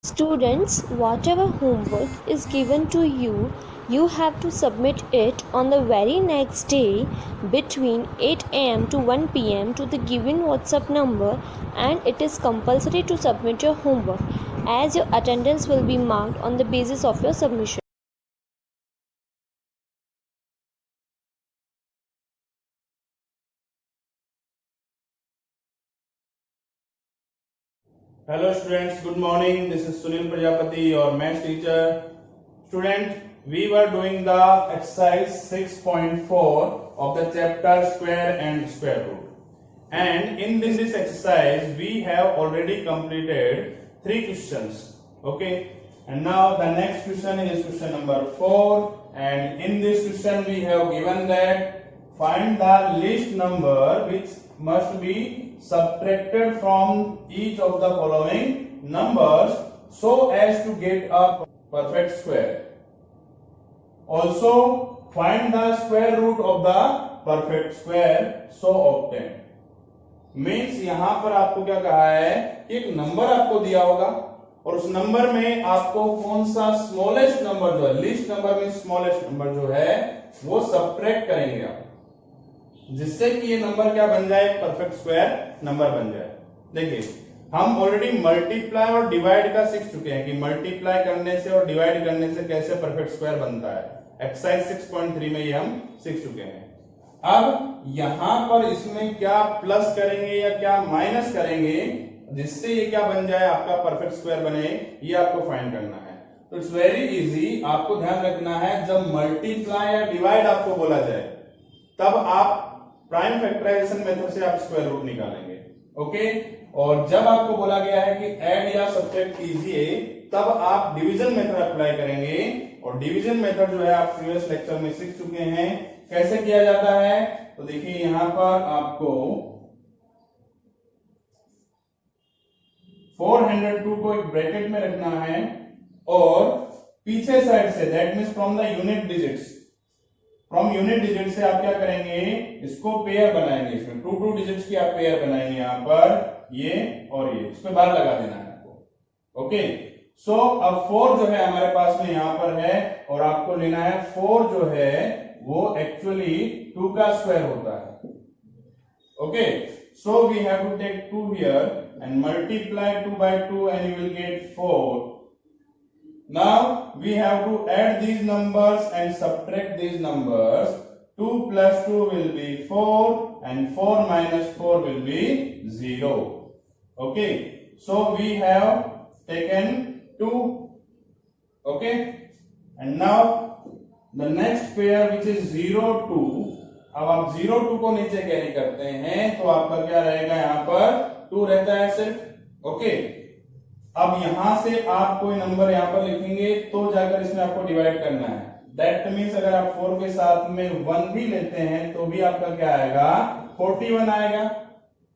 Students, whatever homework is given to you, you have to submit it on the very next day between 8 am to 1 pm to the given WhatsApp number, and it is compulsory to submit your homework as your attendance will be marked on the basis of your submission. Hello students, good morning. This is Sunil Prajapati, your maths teacher. Student, we were doing the exercise 6.4 of the chapter square and square root. And in this exercise, we have already completed 3 questions. Okay. And now the next question is question number 4. And in this question, we have given that find the least number which must be subtracted from each of the following numbers so as to get a perfect square. Also, find the square root of the perfect square so obtained. Means यहां पर आपको क्या कहा है कि एक number आपको दिया होगा और उस नंबर में आपको कौन सा स्मॉलेस्ट नंबर जो है, लीस्ट नंबर में स्मॉलेस्ट नंबर जो है वो सबट्रैक्ट करेंगे आप, जिससे कि ये नंबर क्या बन जाए, परफेक्ट स्क्वायर नंबर बन जाए। देखिए, हम ऑलरेडी मल्टीप्लाई और डिवाइड का सीख चुके हैं कि मल्टीप्लाई करने से और डिवाइड करने से कैसे परफेक्ट स्क्वायर बनता है। एक्सरसाइज 6.3 में ये हम सीख चुके हैं। अब यहां पर इसमें क्या प्लस करेंगे या क्या माइनस करेंगे जिससे ये क्या बन जाए, आपका परफेक्ट स्क्वायर बने, ये आपको फाइंड करना है। तो इट्स वेरी इजी। आपको ध्यान रखना है, जब मल्टीप्लाई या डिवाइड आपको बोला जाए तब आप प्राइम फैक्टराइजेशन मेथड से आप स्क्वायर रूट निकालेंगे। ओके। और जब आपको बोला गया है कि ऐड या सब्ट्रैक्ट कीजिए तब आप डिवीजन मेथड अप्लाई करेंगे। और डिवीजन मेथड जो है आप प्रीवियस लेक्चर में सीख चुके हैं कैसे किया जाता है। तो देखिए, यहां पर आपको 402 को एक ब्रैकेट में रखना है और पीछे साइड से, that means from the unit digits, from unit digit से आप क्या करेंगे, इसको पेयर बनाएंगे। इसमें 2 डिजिट्स की आप पेयर बनाएंगे, यहां पर ये और ये, इसमें बार लगा देना है आपको। ओके। सो अब 4 जो है हमारे पास में यहां पर है और आपको लेना है 4 जो है वो एक्चुअली 2 का स्क्वायर होता है। Okay. So we have to take 2 here and multiply 2 by 2 and you will get 4. Now we have to add these numbers and subtract these numbers. 2 plus 2 will be 4 and 4 minus 4 will be 0. Okay. So we have taken 2. Okay. And now the next pair which is 0 2. अब आप 0 2 को नीचे carry करते हैं तो आपका क्या रहेगा, यहां पर 2 रहता है सिर्फ। ओके। अब यहां से आप कोई नंबर यहां पर लिखेंगे तो जाकर इसमें आपको डिवाइड करना है। दैट मीन्स अगर आप 4 के साथ में 1 भी लेते हैं तो भी आपका क्या आएगा, 41 आएगा।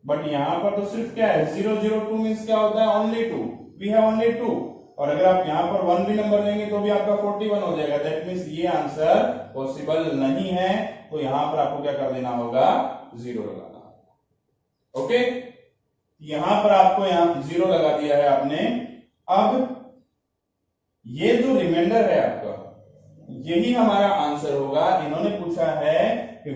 बट यहां पर तो सिर्फ क्या है, 002 मीन्स क्या होता है, ओनली 2, वी हैव ओनली 2। और अगर आप यहां पर 1 भी नंबर लेंगे तो भी आपका 41 हो जाएगा। दैट मीन्स ये आंसर पॉसिबल नहीं है। तो यहां पर आपको क्या कर देना होगा, 0 लगाना। ओके। यहां पर आपको यहां 0 लगा दिया है आपने। अब ये जो रिमाइंडर है आपका, यही हमारा आंसर होगा। इन्होंने पूछा है कि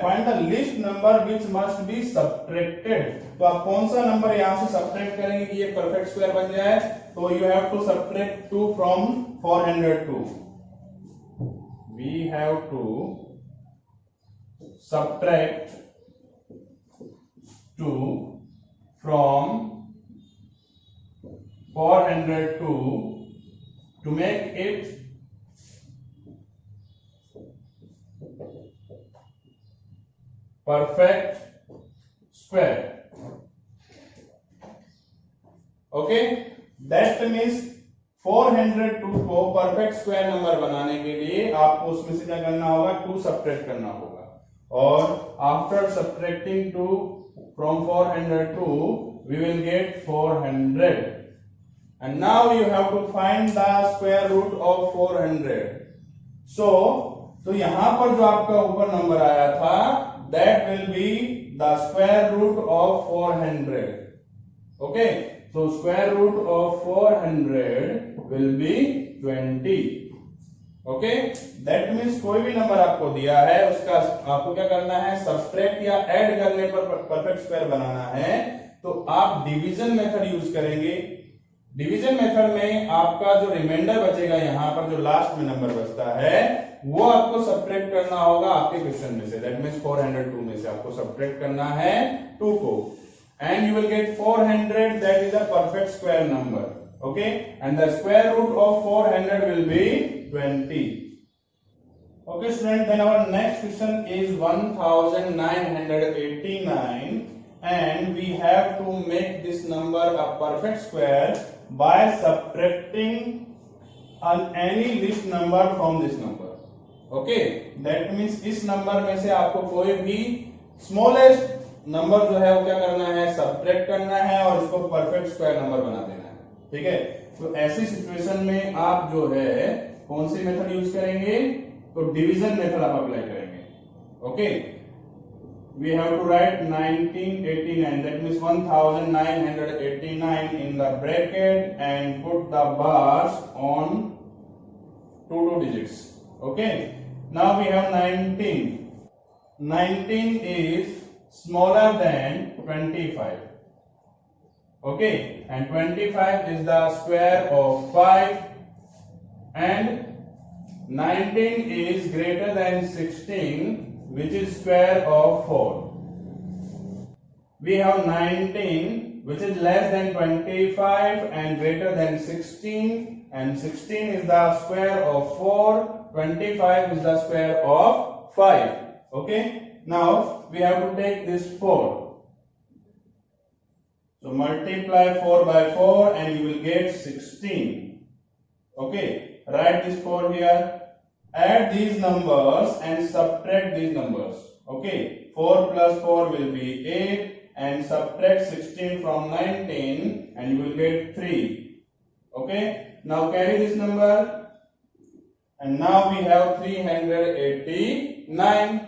find the least number which must be subtracted. तो आप कौन सा नंबर यहां से सबट्रैक्ट करेंगे कि ये परफेक्ट स्क्वायर बन जाए। तो you have to subtract 2 from 402। We have to subtract 2 from 402 to make it perfect square. Okay, that means 402 को परफेक्ट स्क्वायर नंबर बनाने के लिए आपको उसमें से क्या करना होगा, 2 सब्ट्रैक्ट करना होगा। और after subtracting 2 from 402 we will get 400 and now you have to find the square root of 400. तो यहां पर जो आपका ऊपर नंबर आया था that will be the square root of 400. Okay. So square root of 400 will be 20. Okay, that means कोई भी नंबर आपको दिया है उसका आपको क्या करना है, सब्ट्रैक्ट या ऐड करने पर परफेक्ट स्क्वायर बनाना है तो आप डिवीजन मेथड यूज करेंगे। डिवीजन मेथड में आपका जो रिमाइंडर बचेगा, यहाँ पर जो लास्ट में नंबर बचता है वो आपको सब्ट्रैक्ट करना होगा आपके क्वेश्चन में से, दैट मीन्स 402 में से आपको सब्ट्रैक्ट करना है 2 को, and you will get 400, that is a perfect square number. Okay, and the square root of 400 will be 20. Okay, student, then our next question is 1989, and we have to make this number a perfect square by subtracting any least number from this number. Okay, that means इस number में से आपको कोई भी smallest number जो है वो क्या करना है, सब्ट्रैक्ट करना है और इसको परफेक्ट स्क्वायर नंबर बना देना है। ठीक है, तो ऐसी सिचुएशन में आप जो है कौन सी मेथड यूज करेंगे, तो डिवीजन मेथड आप अप्लाई करेंगे। Okay, we have to write 1989, that means 1989 in the bracket and put the bars on 2 digits. Okay, now we have 19 is smaller than 25. Okay, and 25 is the square of 5, and 19 is greater than 16, which is square of 4. We have 19 which is less than 25 and greater than 16, and 16 is the square of 4, 25 is the square of 5. Okay, now we have to take this 4. So multiply 4 by 4 and you will get 16. Okay, write this 4 here. Add these numbers and subtract these numbers. Okay, 4 plus 4 will be 8 and subtract 16 from 19 and you will get 3. Okay, now carry this number and now we have 389.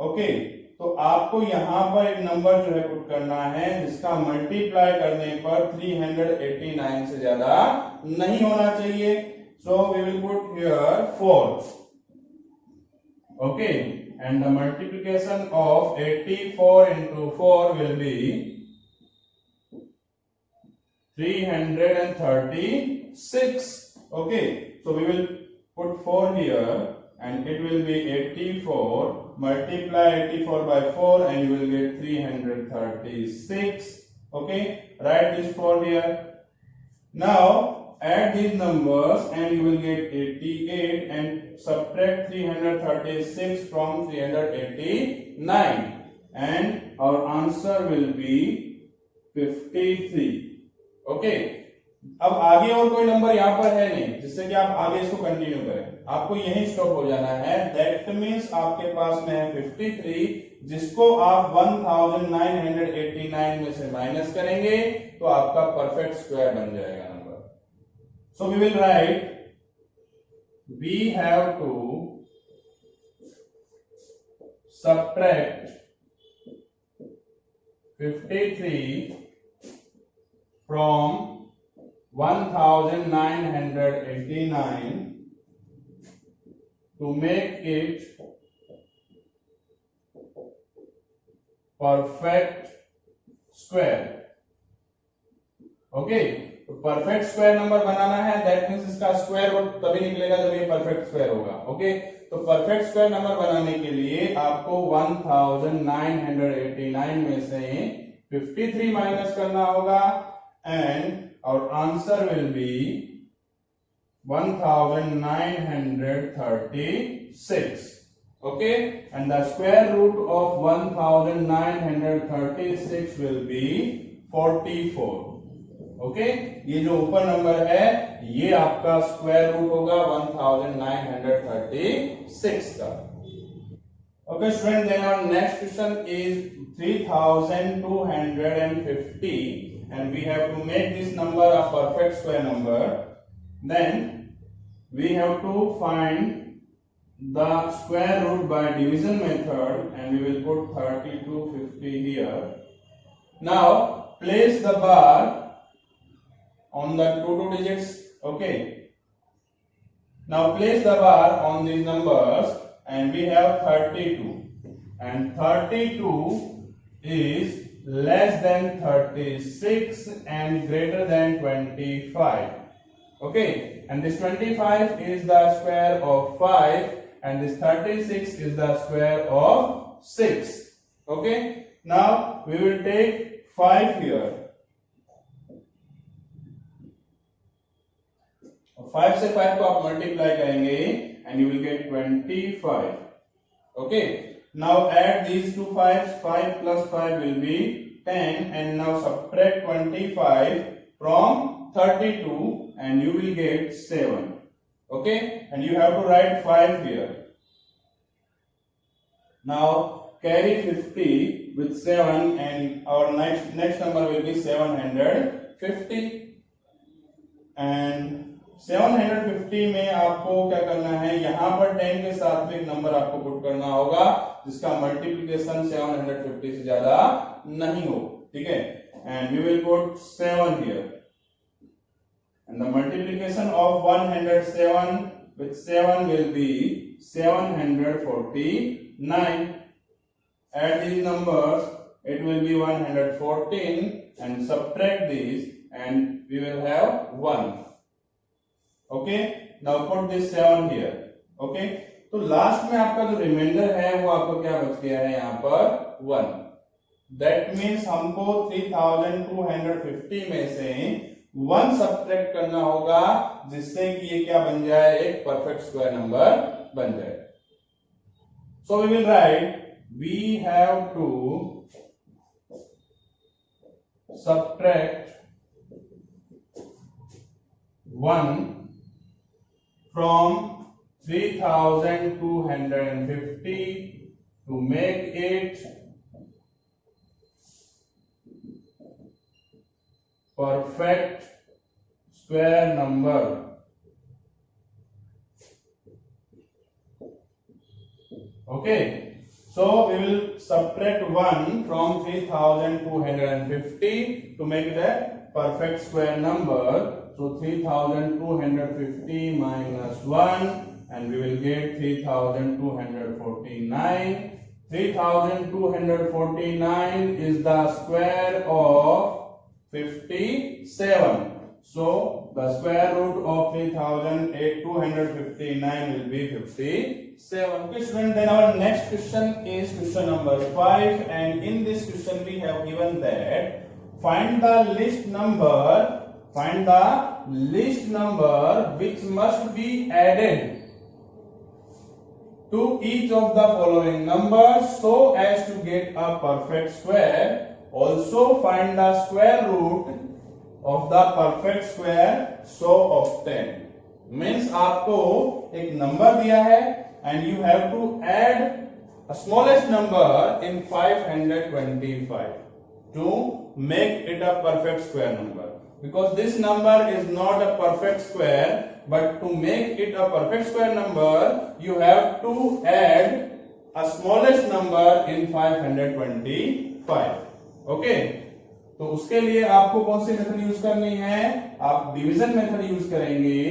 Okay, तो आपको यहां पर एक number जो है put करना है जिसका मल्टीप्लाई करने पर 389 से ज्यादा नहीं होना चाहिए। So we will put here 4. Okay, and the multiplication of 84 into 4 will be 336. Okay, so we will put 4 here and it will be 84. Multiply 84 by 4 and you will get 336. Okay, write this 4 here. Now add these numbers and you will get 88 and subtract 336 from 389 and our answer will be 53. Okay, अब आगे और कोई number यहाँ पर है नहीं जिससे कि आप आगे इसको कंटिन्यू करें, आपको यहीं स्टॉप हो जाना है। दैट मीन्स आपके पास में है 53, जिसको आप 1989 में से माइनस करेंगे तो आपका परफेक्ट स्क्वायर बन जाएगा number. So we will write, we have to subtract 53 from 1989 to make it perfect square. Okay, तो परफेक्ट स्क्वायर नंबर बनाना है, दैट मींस इसका स्क्वायर रूट तभी निकलेगा जब ये परफेक्ट स्क्वायर होगा। ओके, तो परफेक्ट स्क्वायर नंबर बनाने के लिए आपको 1989 में से 53 माइनस करना होगा and our answer will be 1936. Okay, and the square root of 1936 will be 44. Okay, ये जो ऊपर नंबर है ये आपका स्क्वायर रूट होगा 1936 का। Okay, student, then our next question is 3250. And we have to make this number a perfect square number. Then we have to find the square root by division method and we will put 3250 here. Now place the bar on the two digits. Okay, now place the bar on these numbers and we have 32, and 32 is less than 36 and greater than 25. Okay, and this 25 is the square of 5 and this 36 is the square of 6. Okay, now we will take 5 here. 5 से 5 को आप multiply करेंगे and you will get 25. Okay, now add these two 5s. 5 plus 5 will be 10, and now subtract 25 from 32 and you will get 7. Okay, and you have to write 5 here. Now carry 50 with 7 and our next number will be 750. And 750 में आपको क्या करना है, यहां पर 10 के साथ में एक नंबर आपको पुट करना होगा जिसका मल्टीप्लिकेशन 750 से ज्यादा नहीं हो. ठीक है, and we will put 7 here, and the multiplication of 107 with 7 will be 749. Add these numbers, it will be 114, and subtract these and we will have 1. Okay, now put this 7 here. Okay, तो last में आपका जो reminder है वो आपको क्या बच गया है यहाँ पर 1. दैट मीन्स हमको 3250 में से 1 सब्ट्रैक्ट करना होगा जिससे कि ये क्या बन जाए, एक परफेक्ट स्क्वायर नंबर बन जाए. So we will write, we have to subtract 1 from 3250 to make it perfect square number. Okay, so we will subtract 1 from 3250 to make it a perfect square number. So 3250 minus 1 and we will get 3249. 3249 is the square of 57. So the square root of 3259 will be 57. Okay students, then our next question is question number 5, and in this question we have given that find the list number which must be added to each of the following numbers so as to get a perfect square. Also find the square root of the perfect square so obtain. Means आपको एक number दिया है and you have to add a smallest number in 525 to make it a perfect square number. Because this number is not a perfect square, but to make it a perfect square number you have to add a smallest number in 525. Okay, तो उसके लिए आपको कौन सी method use करनी है, आप division method use करेंगे.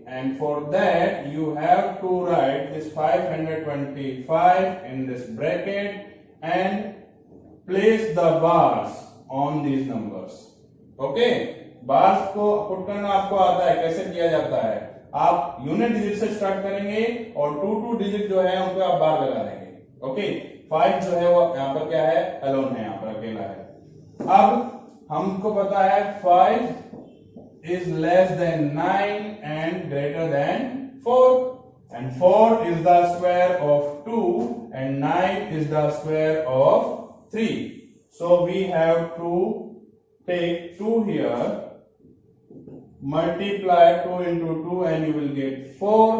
And for that you have to write this 525 in this bracket and place the bars on these numbers. Okay, bars को पुट करना आपको आता है, कैसे किया जाता है, आप यूनिट डिजिट से स्टार्ट करेंगे और 2 डिजिट जो है उनको आप बार लगा देंगे. ओके, 5 जो है वो यहाँ पर क्या है, अलोन है, यहाँ पर अकेला है. अब हमको पता है 5 is less than 9 and greater than 4, and 4 is the square of 2 and 9 is the square of 3. So we have to take 2 here, multiply 2 into 2 and you will get 4.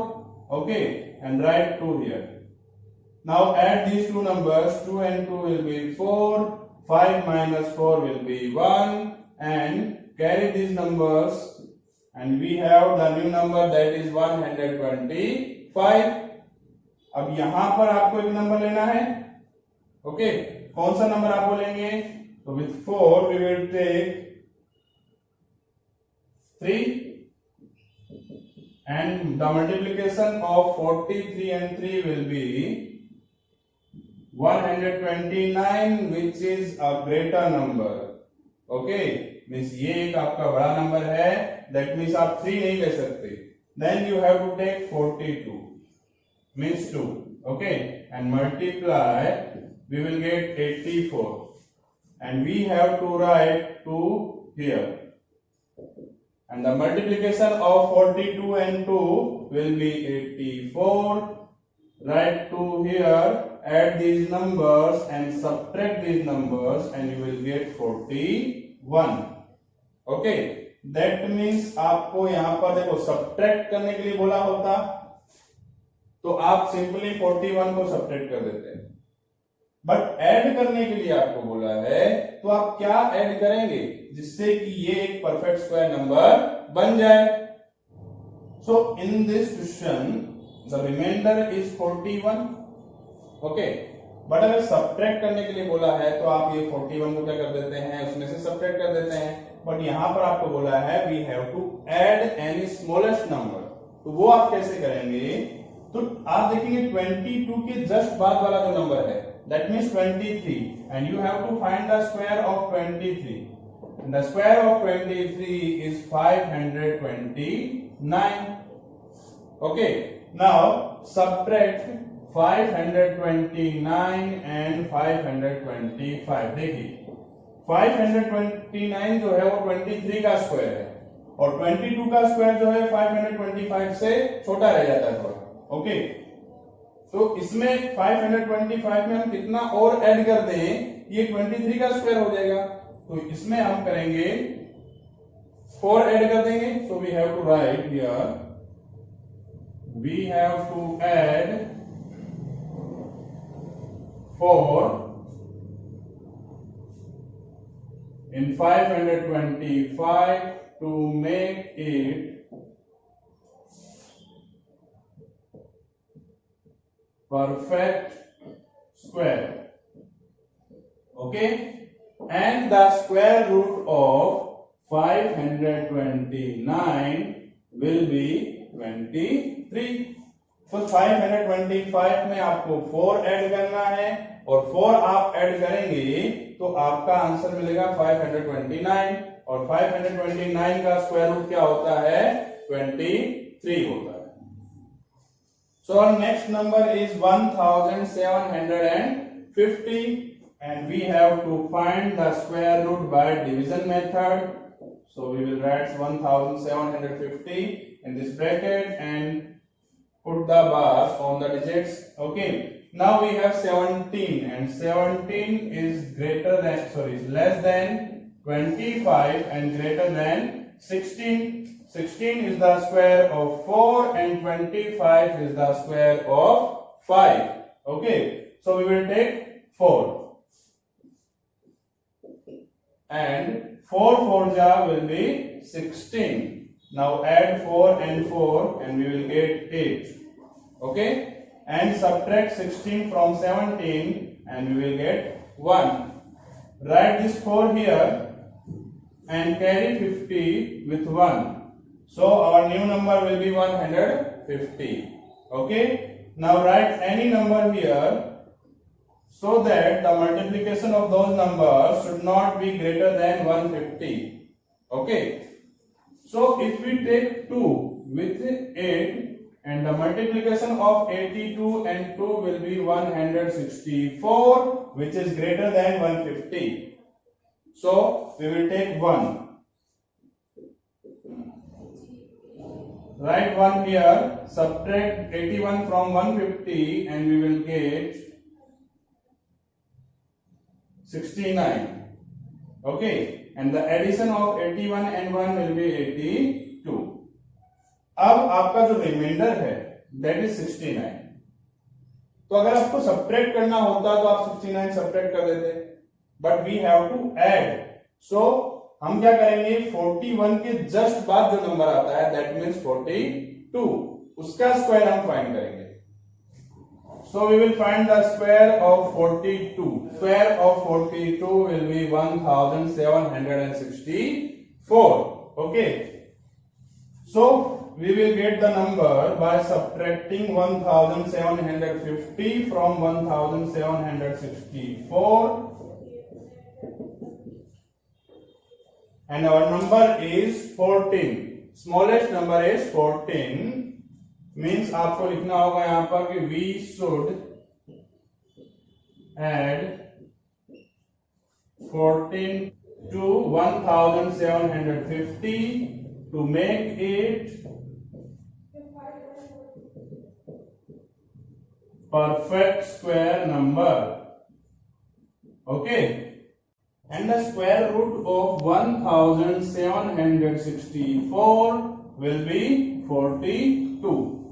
Okay, and write 2 here. Now add these two numbers, 2 and 2 will be 4, 5 minus 4 will be 1, and carry these numbers and we have the new number that is 125. अब यहां पर आपको एक number लेना है. Okay, कौन सा number आप बोलेंगे, तो with 4 we will take 3, and the multiplication of 43 and 3 will be 129, which is a greater number. Okay, means ये एक आपका बड़ा नंबर है, that means आप 3 नहीं ले सकते. Then you have to take 42, means 2. Okay, and multiply, we will get 84, and we have to write 2 here. And the multiplication of 42 and 2 will be 84. Write 2 here, add these numbers and subtract these numbers, and you will get 41. Okay, that means आपको यहाँ पर देखो subtract करने के लिए बोला होता तो आप सिंपली 41 को subtract कर देते हैं, बट ऐड करने के लिए आपको बोला है तो आप क्या ऐड करेंगे जिससे कि ये एक परफेक्ट स्क्वायर नंबर बन जाए. So in this question the remainder is 41. Okay, but अगर सब्ट्रैक्ट करने के लिए बोला है तो आप ये 41 को क्या कर देते हैं, उसमें से सब्ट्रैक्ट कर देते हैं. बट यहां पर आपको बोला है we have to add any smallest number, तो वो आप कैसे करेंगे. तो आप देखेंगे 22 के जस्ट बाद वाला जो नंबर है that means 23, and you have to find the square of 23. And the square of 23 is 529. Okay, now subtract 529 and 525. देखिए 529 जो है वो 23 का स्क्वायर है, और 22 का स्क्वायर जो है 525 से छोटा रह जाता है थोड़ा. ओके, तो इसमें 525 में हम कितना और ऐड कर दें, ये 23 का स्क्वायर हो जाएगा. तो इसमें हम करेंगे 4 ऐड कर देंगे. So we have to write here, we have to add 4 in 525 to make it perfect square. Okay, and the square root of 529 will be 23. तो 525 में आपको 4 ऐड करना है, और 4 आप ऐड करेंगे तो आपका आंसर मिलेगा 529, और 529 का स्क्वायर रूट क्या होता है, 23 होता है. So our next number is 1750, and we have to find the square root by division method. So we will write 1750 in this bracket and put the bars on the digits. Okay, now we have 17, and 17 is less than 25 and greater than 16. 16 is the square of 4 and 25 is the square of 5. Okay, so we will take 4, and 4 4 will be 16. Now add 4 and 4 and we will get 8. Okay, and subtract 16 from 17 and we will get 1. Write this 4 here and carry 50 with 1. So our new number will be 150. Okay, now write any number here so that the multiplication of those numbers should not be greater than 150. Okay, so if we take 2 with 8, and the multiplication of 82 and 2 will be 164, which is greater than 150. So we will take 1. Write 1 here, subtract 81 from 150 and we will get 69. Okay, and the addition of 81 and 1 will be 82. अब आपका जो reminder है that is 69. तो अगर आपको subtract करना होता तो आप 69 सब्ट्रैक्ट कर देते, but we have to add. So हम क्या करेंगे, 41 के जस्ट बाद जो नंबर आता है दैट मींस 42, उसका स्क्वायर हम फाइंड करेंगे. So we will find the square of 42. Square of 42 will be 1764. Okay, So we will get the number by subtracting 1750 from 1764, and our number is 14. Smallest number is 14. Means आपको लिखना होगा यहां पर कि we should add 14 to 1750 to make it perfect square number. Okay, and the square root of 1764 will be 42.